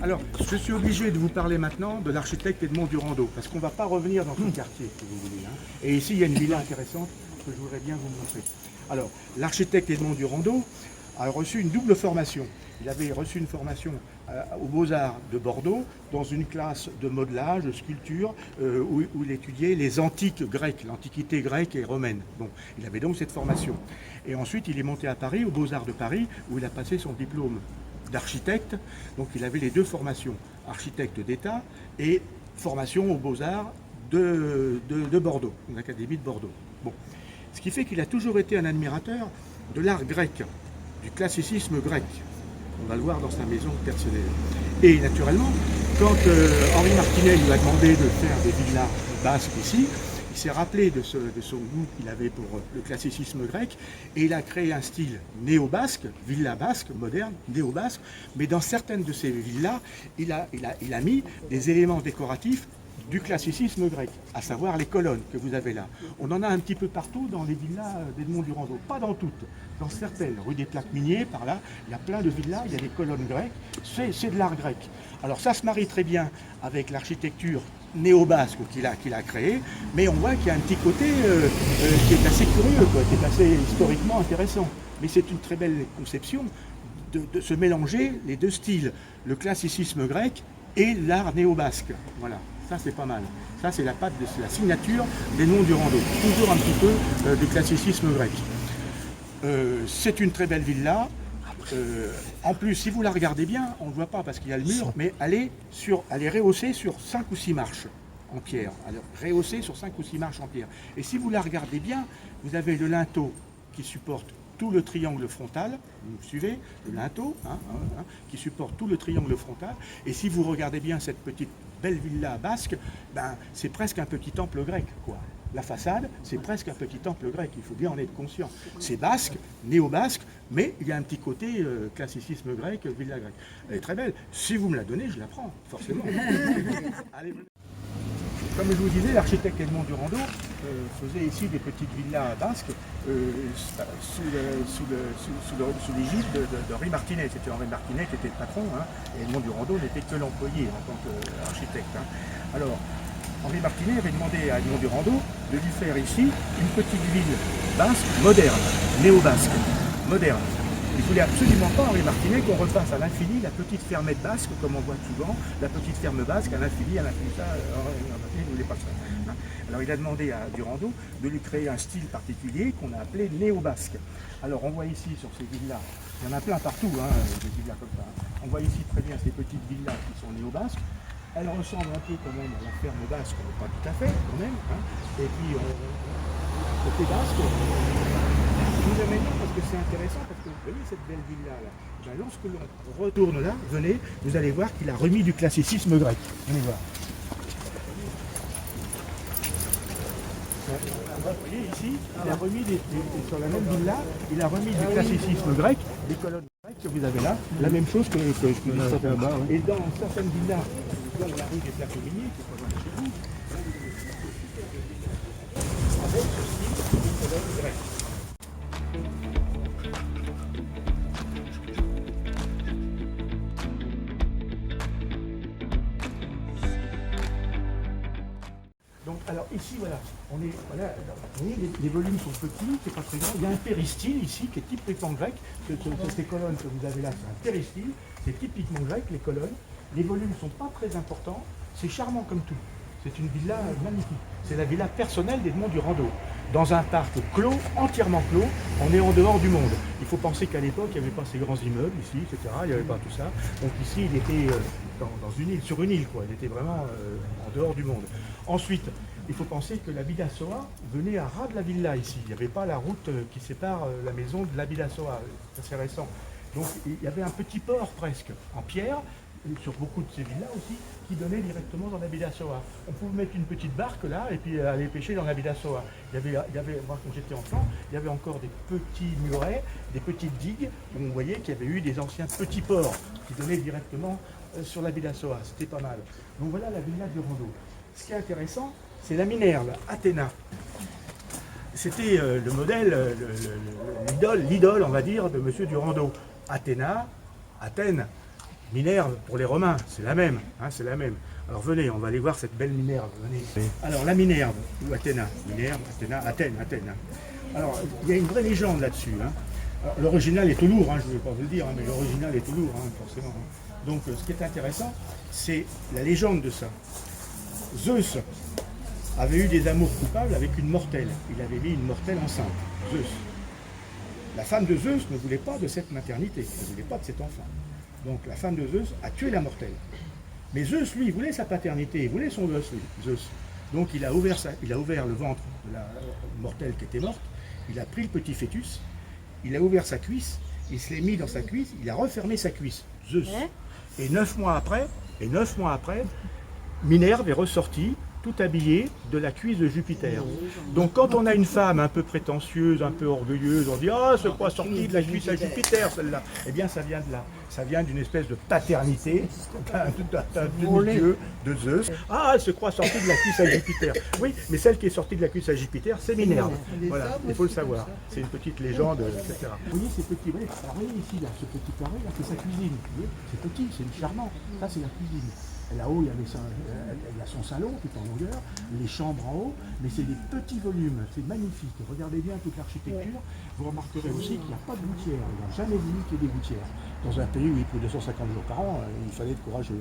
Alors, je suis obligé de vous parler maintenant de l'architecte Edmond Durando, parce qu'on ne va pas revenir dans tout le quartier, si vous voulez. Et ici, il y a une villa intéressante que je voudrais bien vous montrer. Alors, l'architecte Edmond Durando a reçu une double formation. Il avait reçu une formation aux Beaux-Arts de Bordeaux, dans une classe de modelage, de sculpture, où il étudiait les antiques grecques, l'antiquité grecque et romaine. Bon, il avait donc cette formation. Et ensuite, il est monté à Paris, aux Beaux-Arts de Paris, où il a passé son diplôme d'architecte. Donc il avait les deux formations, architecte d'État et formation aux Beaux-Arts de Bordeaux, l'Académie de Bordeaux. Bon. Ce qui fait qu'il a toujours été un admirateur de l'art grec, du classicisme grec. On va le voir dans sa maison personnelle. Et naturellement, quand Henri Martinet lui a demandé de faire des villas basques ici, il s'est rappelé de son goût qu'il avait pour le classicisme grec et il a créé un style néo-basque, villa basque, moderne, néo-basque, mais dans certaines de ces villas, il a mis des éléments décoratifs du classicisme grec, à savoir les colonnes que vous avez là. On en a un petit peu partout dans les villas d'Edmond Durando, pas dans toutes, dans certaines, rue des Plaques Miniers, par là, il y a plein de villas, il y a des colonnes grecques, c'est de l'art grec. Alors ça se marie très bien avec l'architecture néo-basque qu'il a créé, mais on voit qu'il y a un petit côté qui est assez curieux, quoi, qui est assez historiquement intéressant. Mais c'est une très belle conception de se mélanger les deux styles, le classicisme grec et l'art néo-basque. Voilà, ça c'est pas mal. Ça c'est la patte, la signature d'Edmond Durando, toujours un petit peu du classicisme grec. C'est une très belle villa. En plus, si vous la regardez bien, on ne le voit pas parce qu'il y a le mur, mais elle est rehaussée sur 5 ou 6 marches en pierre. Alors, rehaussée sur 5 ou 6 marches en pierre. Et si vous la regardez bien, vous avez le linteau qui supporte tout le triangle frontal, vous suivez, le linteau, qui supporte tout le triangle frontal. Et si vous regardez bien cette petite belle villa basque, ben, c'est presque un petit temple grec, quoi. La façade, c'est presque un petit temple grec, il faut bien en être conscient. C'est basque, néo-basque, mais il y a un petit côté classicisme grec, villa grecque. Elle est très belle. Si vous me la donnez, je la prends, forcément. Allez. Comme je vous disais, l'architecte Edmond Durando faisait ici des petites villas basques sous l'égide d'Henri Martinet. C'était Henri Martinet qui était le patron, et Edmond Durando n'était que l'employé en tant qu'architecte. Alors, Henri Martinet avait demandé à Edmond Durando de lui faire ici une petite ville basque moderne, néo-basque, moderne. Il ne voulait absolument pas, Henri Martinet, qu'on refasse à l'infini la petite fermette basque, comme on voit souvent, la petite ferme basque à l'infini, ça, Henri Martinet ne voulait pas ça. Alors il a demandé à Durando de lui créer un style particulier qu'on a appelé néo-basque. Alors on voit ici sur ces villas, il y en a plein partout, des villas comme ça. On voit ici très bien ces petites villas qui sont néo-basques. Elle ressemble un peu quand même à la ferme basque, mais pas tout à fait quand même. Et puis, côté basque, je vous amène là parce que c'est intéressant, parce que vous voyez cette belle villa-là. Ben, lorsque l'on retourne là, venez, vous allez voir qu'il a remis du classicisme grec. Venez voir. Vous voyez ici, il a remis sur la même villa, il a remis du classicisme grec, des colonnes grecques que vous avez là, la même chose que je vous dis là-bas. Et dans certaines villas, dans la rue des Plaques Miniers, qui est pas loin de chez vous, avec ceci, des colonnes grecques. Donc, alors ici, voilà, vous voyez, les volumes sont petits, c'est pas très grand. Il y a un péristyle ici qui est typiquement grec. Ces colonnes que vous avez là, c'est un péristyle, c'est typiquement grec, les colonnes. Les volumes ne sont pas très importants, c'est charmant comme tout. C'est une villa magnifique. C'est la villa personnelle d'Edmond Durando. Dans un parc clos, entièrement clos, on est en dehors du monde. Il faut penser qu'à l'époque, il n'y avait pas ces grands immeubles ici, etc. Il n'y avait pas tout ça. Donc ici, il était dans une île, sur une île, quoi. Il était vraiment en dehors du monde. Ensuite, il faut penser que la Villa Soa venait à ras de la villa ici. Il n'y avait pas la route qui sépare la maison de la Villa Soa. C'est récent. Donc il y avait un petit port presque, en pierre, sur beaucoup de ces villas aussi, qui donnait directement dans la Villa Soa. On pouvait mettre une petite barque là et puis aller pêcher dans la Villa Soa. Il y avait, moi quand j'étais enfant, il y avait encore des petits murets, des petites digues, où on voyait qu'il y avait eu des anciens petits ports qui donnaient directement sur la Villa Soa. C'était pas mal. Donc voilà la Villa Durando. Ce qui est intéressant, c'est la Minerve, Athéna. C'était le modèle, l'idole, on va dire, de M. Durando. Athéna, Athènes. Minerve, pour les Romains, c'est la même, hein, c'est la même. Alors venez, on va aller voir cette belle Minerve. Venez. Alors la Minerve, ou Athéna, Minerve, Athéna, Athènes, Athènes. Hein. Alors il y a une vraie légende là-dessus. Hein. L'original est tout lourd, hein, je ne vais pas vous le dire, hein, mais l'original est tout lourd, hein, forcément. Hein. Donc ce qui est intéressant, c'est la légende de ça. Zeus avait eu des amours coupables avec une mortelle. Il avait mis une mortelle enceinte, Zeus. La femme de Zeus ne voulait pas de cette maternité, ne voulait pas de cet enfant. Donc la femme de Zeus a tué la mortelle. Mais Zeus, lui, voulait sa paternité, il voulait son Zeus. Donc il a ouvert le ventre de la mortelle qui était morte, il a pris le petit fœtus, il a ouvert sa cuisse, il se l'est mis dans sa cuisse, il a refermé sa cuisse, Zeus. Et 9 mois après, Minerve est ressortie, tout habillée, de la cuisse de Jupiter. Donc quand on a une femme un peu prétentieuse, un peu orgueilleuse, on dit « Ah, c'est quoi sorti de la cuisse à Jupiter, celle-là ?» Eh bien, ça vient de là. Ça vient d'une espèce de paternité d'un demi-dieu de Zeus. « Ah, elle se croit sortie de la cuisse à Jupiter. » Oui, mais celle qui est sortie de la cuisse à Jupiter, c'est Minerve. Voilà, il faut le savoir. C'est une petite légende, etc. Vous voyez ces petits, vous voyez ici, là, ce petit carré, là, c'est sa cuisine. Vous voyez, c'est petit, c'est charmant. Ça, c'est la cuisine. Là-haut, il y a son salon tout en longueur, les chambres en haut, mais c'est des petits volumes, c'est magnifique. Regardez bien toute l'architecture, vous remarquerez aussi qu'il n'y a pas de gouttière, il n'a jamais voulu qu'il y ait des gouttières. Dans un pays où il pleut 250 jours par an, il fallait être courageux,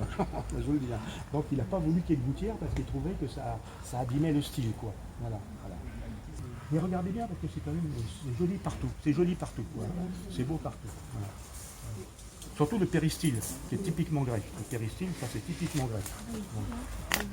je vous le dis. Donc il n'a pas voulu qu'il y ait de gouttière parce qu'il trouvait que ça abîmait le style, quoi. Voilà. Mais regardez bien parce que c'est quand même joli partout, c'est beau partout. Voilà. Surtout le péristyle, qui est typiquement grec. Le péristyle, ça c'est typiquement grec. Voilà.